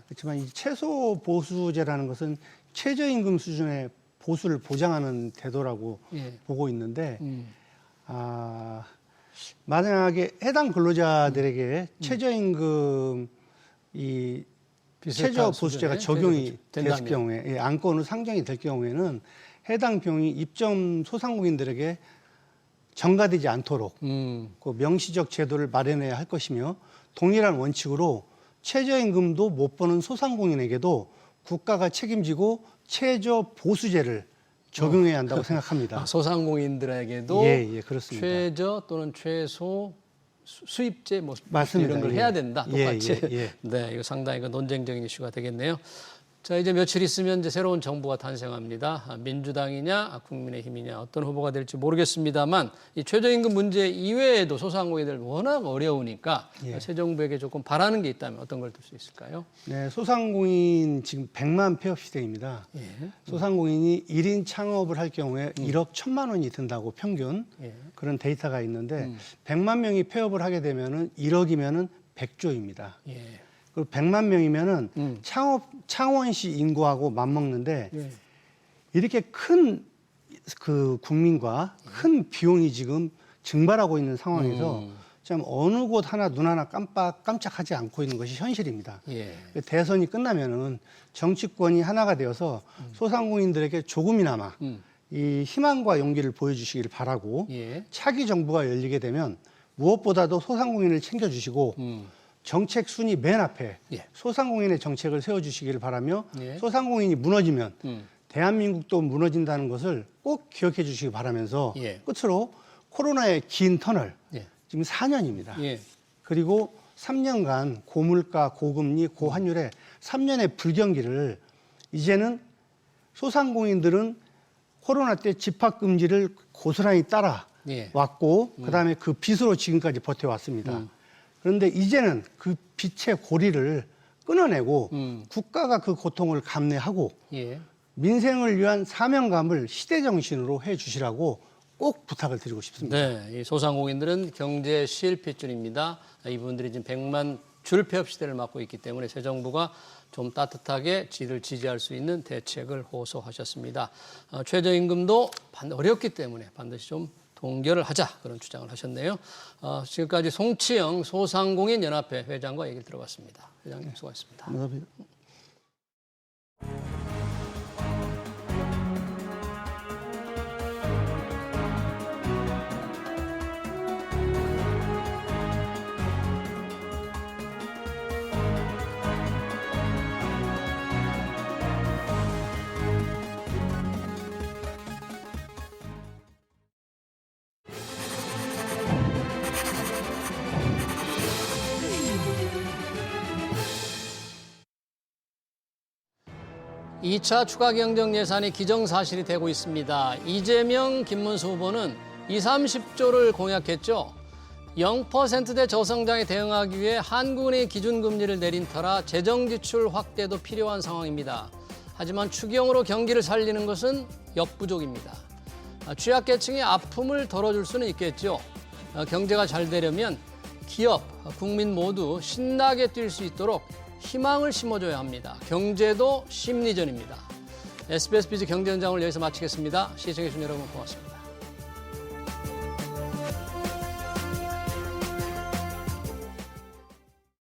그렇지만 이 최소 보수제라는 것은 최저임금 수준의 보수를 보장하는 태도라고 보고 있는데 만약에 해당 근로자들에게 최저임금 이 최저 보수제가 적용이 됐을 경우에 안건으로 상정이 될 경우에는 해당 병이 입점 소상공인들에게 전가되지 않도록 그 명시적 제도를 마련해야 할 것이며 동일한 원칙으로 최저임금도 못 버는 소상공인에게도 국가가 책임지고 최저 보수제를 적용해야 한다고 생각합니다. 소상공인들에게도 그렇습니다. 최저 또는 최소 수입제 뭐 맞습니다. 이런 걸 해야 된다. 똑같이. 네, 이거 상당히 논쟁적인 이슈가 되겠네요. 자, 이제 며칠 있으면 이제 새로운 정부가 탄생합니다. 민주당이냐, 국민의힘이냐, 어떤 후보가 될지 모르겠습니다만 이 최저임금 문제 이외에도 소상공인들 워낙 어려우니까 새 정부에게 조금 바라는 게 있다면 어떤 걸 들 수 있을까요? 네, 소상공인 지금 100만 폐업 시대입니다. 소상공인이 1인 창업을 할 경우에 1억 1천만 원이 든다고 평균 그런 데이터가 있는데 100만 명이 폐업을 하게 되면은 1억이면은 100조입니다. 그리고 100만 명이면은 창원시 인구하고 맞먹는데 이렇게 큰 그 국민과 큰 비용이 지금 증발하고 있는 상황에서 참 어느 곳 하나 눈 하나 깜짝하지 않고 있는 것이 현실입니다. 대선이 끝나면은 정치권이 하나가 되어서 소상공인들에게 조금이나마 이 희망과 용기를 보여주시길 바라고 예. 차기 정부가 열리게 되면 무엇보다도 소상공인을 챙겨주시고 정책 순위 맨 앞에 예. 소상공인의 정책을 세워주시기를 바라며 예. 소상공인이 무너지면 대한민국도 무너진다는 것을 꼭 기억해 주시기 바라면서 예. 끝으로 코로나의 긴 터널 예. 지금 4년입니다. 예. 그리고 3년간 고물가, 고금리, 고환율의 3년의 불경기를 이제는 소상공인들은 코로나 때 집합금지를 고스란히 따라 예. 왔고 그다음에 그 빚으로 지금까지 버텨왔습니다. 그런데 이제는 그 빚의 고리를 끊어내고 국가가 그 고통을 감내하고 예. 민생을 위한 사명감을 시대정신으로 해주시라고 꼭 부탁을 드리고 싶습니다. 네, 이 소상공인들은 경제 실핏줄입니다. 이분들이 지금 100만 줄폐업 시대를 맞고 있기 때문에 새 정부가 좀 따뜻하게 지를 지지할 수 있는 대책을 호소하셨습니다. 최저임금도 어렵기 때문에 반드시 좀 동결을 하자 그런 주장을 하셨네요. 지금까지 송치영 소상공인연합회 회장과 얘기를 들어봤습니다. 회장님 수고하셨습니다. 감사합니다. 이 차 추가 경정 예산이 기정사실이 되고 있습니다. 이재명, 김문수 후보는 20, 30조를 공약했죠. 0%대 저성장에 대응하기 위해 한국은행이 기준금리를 내린 터라 재정지출 확대도 필요한 상황입니다. 하지만 추경으로 경기를 살리는 것은 역부족입니다. 취약계층의 아픔을 덜어줄 수는 있겠죠. 경제가 잘 되려면 기업, 국민 모두 신나게 뛸 수 있도록 희망을 심어줘야 합니다. 경제도 심리전입니다. SBS 비즈 경제 현장을 여기서 마치겠습니다. 시청해주신 여러분 고맙습니다.